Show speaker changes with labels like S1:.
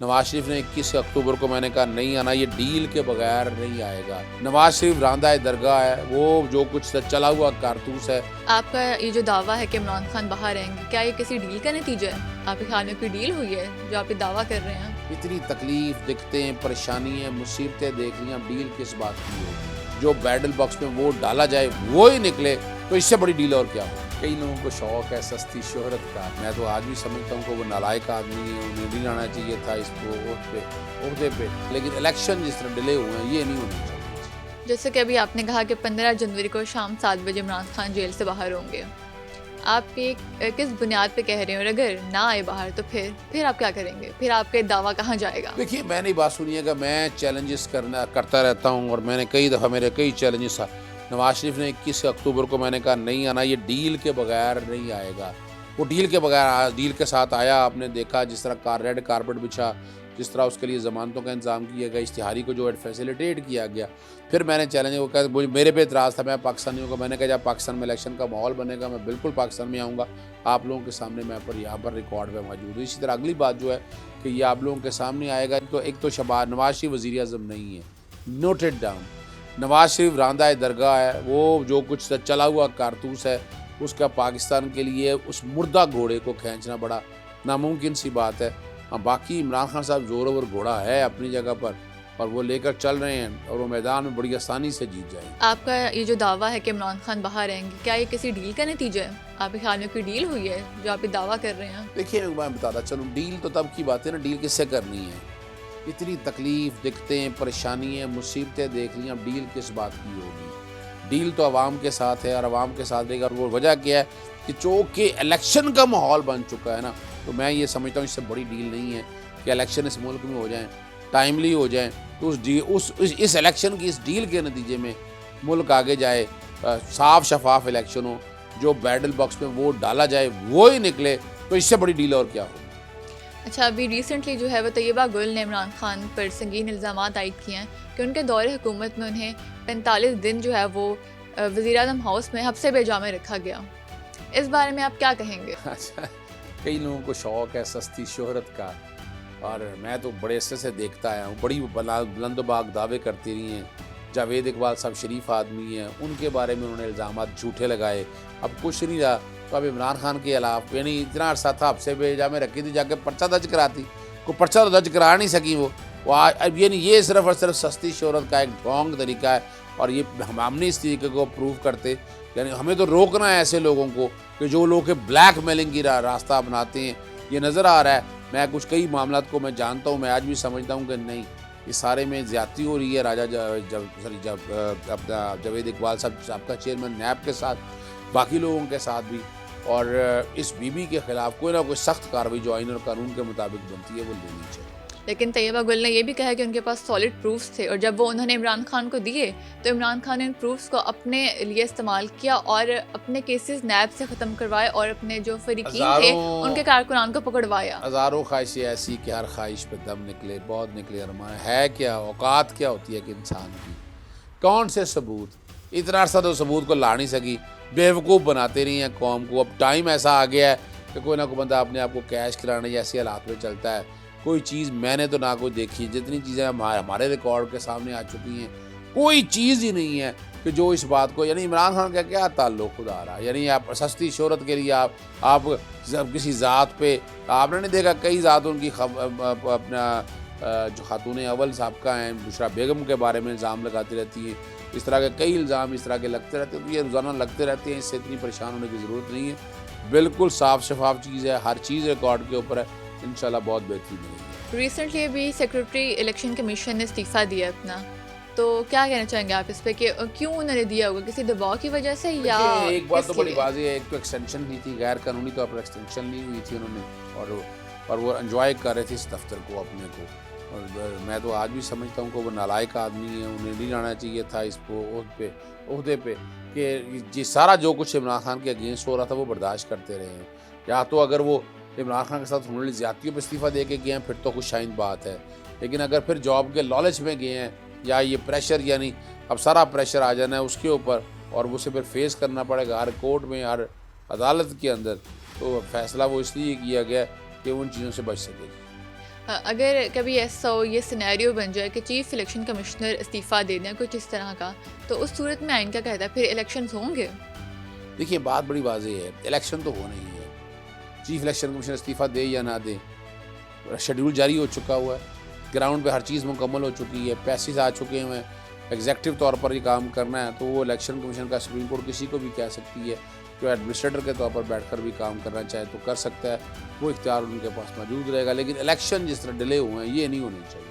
S1: नवाज शरीफ ने 21 अक्टूबर को मैंने कहा नहीं आना, ये डील के बगैर नहीं आएगा। नवाज शरीफ रांदा दरगाह है, वो जो कुछ चला हुआ कारतूस है।
S2: आपका ये जो दावा है कि इमरान खान बाहर रहेंगे, क्या ये किसी डील का नतीजा है? आपके ख्याल में कोई डील हुई है जो आप ये दावा कर रहे हैं?
S1: इतनी तकलीफ, दिक्कतें, परेशानियाँ, मुसीबतें देख लिया, डील किस बात की हो? जो बैटल बॉक्स में वोट डाला जाए वो ही निकले, तो इससे बड़ी डील और क्या हो? कई लोगों को शौक है सस्ती शोहरत का। मैं तो आज भी समझता हूँ कि वो नालायक आदमी है, उन्हें नहीं आना चाहिए था इस ओहदे पे। लेकिन इलेक्शन जिस तरह डिले हुए हैं, ये नहीं होना चाहिए।
S2: जैसे कि अभी आपने कहा कि 15 जनवरी को शाम 7 बजे इमरान खान जेल से बाहर होंगे, आप ये किस बुनियाद पे कह रहे हैं? और अगर ना आए बाहर तो फिर आप क्या करेंगे? फिर आपका दावा कहाँ जाएगा?
S1: देखिए, मैंने बात सुनिएगा, मैं चैलेंजेस करता रहता हूँ और मैंने कई दफ़ा मेरे कई चैलेंजेस। नवाज शरीफ ने 21 अक्टूबर को मैंने कहा नहीं आना, ये डील के बगैर नहीं आएगा। वो डील के बगैर डील के साथ आया। आपने देखा जिस तरह रेड कारपेट बिछा, जिस तरह उसके लिए ज़मानतों का इंतज़ाम किया गया, इश्तिहारी को जो फैसिलिटेट किया गया। फिर मैंने चैलेंज वो कहा, मेरे पे इतराज़ था, मैं पाकिस्तानियों को मैंने कहा जब पाकिस्तान में इलेक्शन का माहौल बनेगा मैं बिल्कुल पाकिस्तान में आऊँगा। आप लोगों के सामने मैं यहाँ पर रिकॉर्ड पर मौजूद हूँ। इसी तरह अगली बात जो है कि ये आप लोगों के सामने आएगा। तो एक तो नवाज शरीफ वज़ीर-ए-आज़म नहीं है, नोटेड डाउन। नवाज शरीफ रांदा दरगाह है, वो जो कुछ चला हुआ कारतूस है, उसका पाकिस्तान के लिए उस मुर्दा घोड़े को खींचना बड़ा नामुमकिन सी बात है। हाँ, बाकी इमरान खान साहब ज़ोर घोड़ा है अपनी जगह पर और वो लेकर चल रहे हैं और वो मैदान में बड़ी आसानी से जीत जाएंगे।
S2: आपका ये जो दावा है कि इमरान खान बाहर रहेंगे, क्या ये किसी डील का नतीजा है? आपके ख्याल में कोई डील हुई है जो आप ये दावा कर रहे हैं?
S1: देखिए, मैं बताता चलूँ, डील तो तब की बात है ना, डील किससे करनी है? इतनी तकलीफ, दिक्कतें, परेशानियाँ, मुसीबतें देख ली, अब डील किस बात की होगी? डील तो आवाम के साथ है और आवाम के साथ रहेगा। और वो वजह क्या है कि चूँकि इलेक्शन का माहौल बन चुका है ना, तो मैं ये समझता हूँ इससे बड़ी डील नहीं है कि इलेक्शन इस मुल्क में हो जाएँ, टाइमली हो जाएँ, तो इस इलेक्शन की, इस डील के नतीजे में मुल्क आगे जाए, साफ शफाफ इलेक्शन हो, जो बैटल बॉक्स में वोट डाला जाए वो ही निकले, तो इससे बड़ी डील और क्या हो?
S2: अच्छा, अभी रिसेंटली जो है वो तैयबा गुल ने इमरान खान पर संगीन इल्ज़ाम आयद किए हैं कि उनके दौरे हुकूमत में उन्हें 45 दिन जो है वो वज़ीर-ए-आज़म हाउस में हब्से बेजा में रखा गया। इस बारे में आप क्या कहेंगे?
S1: अच्छा, कई लोगों को शौक है सस्ती शोहरत का और मैं तो बड़े अरसे से देखता आया हूँ। बड़ी बुलंदबाग दावे करती रही हैं। जावेद इकबाल साहब शरीफ आदमी हैं, उनके बारे में उन्होंने इल्ज़ाम झूठे लगाए। अब कुछ नहीं रहा, तो अब इमरान खान के अलावा यानी इतना अरसा था हब्से बेजा में रखी थी, जाके पर्चा दर्ज कराती, कोई पर्चा तो दर्ज करा नहीं सकी वो। अब ये सिर्फ और सिर्फ सस्ती शोहरत का एक ढोंग तरीका है और ये हमने इस तरीके को प्रूव करते, यानी हमें तो रोकना है ऐसे लोगों को कि जो लोग के ब्लैक मेलिंग की रास्ता अपनाते हैं। ये नज़र आ रहा है। मैं कुछ मामलात को मैं जानता हूँ, मैं आज भी समझता हूँ कि नहीं, ये सारे में ज़्यादती हो रही है अपना जावेद इकबाल साहब का चेयरमैन नैब के साथ, बाकी लोगों के साथ भी। और इस बीबी के ख़िलाफ़ कोई ना कोई सख्त कार्रवाई जो आइन और कानून के मुताबिक बनती है वो लेनी चाहिए।
S2: लेकिन तैयबा गुल ने यह भी कहा कि उनके पास सॉलिड प्रूफ्स थे और जब वो उन्होंने इमरान खान को दिए तो इमरान खान ने इन प्रूफ्स को अपने लिए इस्तेमाल किया और अपने केसेस नैब से ख़त्म करवाए और अपने जो फरीकीन थे उनके कारकुनान को पकड़वाया।
S1: हज़ारों ख्वाहिशें ऐसी कि हर ख्वाहिश पे दम निकले, बहुत निकले अरमान है क्या, औकात क्या होती है कि इंसान की, कौन से सबूत? इतना अर्सा तो सबूत को ला नहीं सकी, बेवकूफ़ बनाते रही हैं कौम को। अब टाइम ऐसा आ गया है कि कोई ना कोई बंदा अपने आप को कैश कराने जैसे हालात में चलता है। कोई चीज़ मैंने तो ना कोई देखी, जितनी चीज़ें हमारे रिकॉर्ड के सामने आ चुकी हैं, कोई चीज़ ही नहीं है कि जो इस बात को, यानी इमरान खान का क्या ताल्लुक़ खुदा रहा, यानी आप सस्ती शोहरत के लिए आप किसी ज़ात पे, आपने नहीं देखा कई ज़ात उनकी अपना जो खातून अव्वल साहबका हैं, बुशरा बेगम के बारे में इल्ज़ाम लगाती रहती हैं। इस तरह के कई इल्ज़ाम इस तरह के लगते रहते हैं, तो ये रोज़ाना लगते रहते हैं, इससे इतनी परेशान होने की ज़रूरत नहीं है। बिल्कुल साफ़ शफाफ चीज़ है, हर चीज़ रिकॉर्ड के ऊपर है, इंशाल्लाह बहुत बेहतरीन मिलेगी।
S2: रिसेंटली अभी सेक्रेटरी इलेक्शन कमीशन ने इस्तीफ़ा दिया अपना, तो क्या कहना चाहेंगे आप इस पे कि क्यों उन्होंने दिया होगा? किसी दबाव की वजह से या
S1: एक बात तो बड़ी वाज़ेह है, एक तो एक्सटेंशन हुई थी, गैर कानूनी तौर पर एक्सटेंशन ली हुई थी उन्होंने और वो एंजॉय कर रहे थे इस दफ्तर को अपने को। और मैं तो आज भी समझता हूँ कि वो नालायक आदमी है, उन्हें नहीं जाना चाहिए था इस ओहदे पे कि ये सारा जो कुछ इमरान खान के अगेंस्ट हो रहा था वो बर्दाश्त करते रहे हैं। या तो अगर वो इमरान खान के साथ होने वाली ज़्यादतियों पर इस्तीफ़ा दे के गए हैं फिर तो कुछ शाइन बात है, लेकिन अगर फिर जॉब के लालच में गए हैं या ये प्रेशर, यानी अब सारा प्रेशर आ जाना है उसके ऊपर और उसे फिर फेस करना पड़ेगा हर कोर्ट में, हर अदालत के अंदर, तो फैसला वो इसलिए किया गया कि उन चीज़ों से बच सके।
S2: अगर कभी ऐसा हो, ये सिनेरियो बन जाए कि चीफ इलेक्शन कमिश्नर इस्तीफ़ा दे दें, कुछ इस तरह का, तो उस सूरत में आइन क्या कहता है, फिर इलेक्शंस होंगे?
S1: देखिए बात बड़ी वाज़ेह है, इलेक्शन तो होने ही है। चीफ इलेक्शन कमीशन इस्तीफ़ा दे या ना दे, शेड्यूल जारी हो चुका हुआ है, ग्राउंड पे हर चीज़ मुकम्मल हो चुकी है, पैसेज आ चुके हैं, एग्जेक्टिव तौर पर ये काम करना है, तो वो इलेक्शन कमीशन का सुप्रीम कोर्ट किसी को भी कह सकती है कि एडमिनिस्ट्रेटर के तौर पर बैठकर भी काम करना चाहे तो कर सकता है, वो इख्तियार उनके पास मौजूद रहेगा। लेकिन इलेक्शन जिस तरह डिले हुए हैं, ये नहीं होने चाहिए।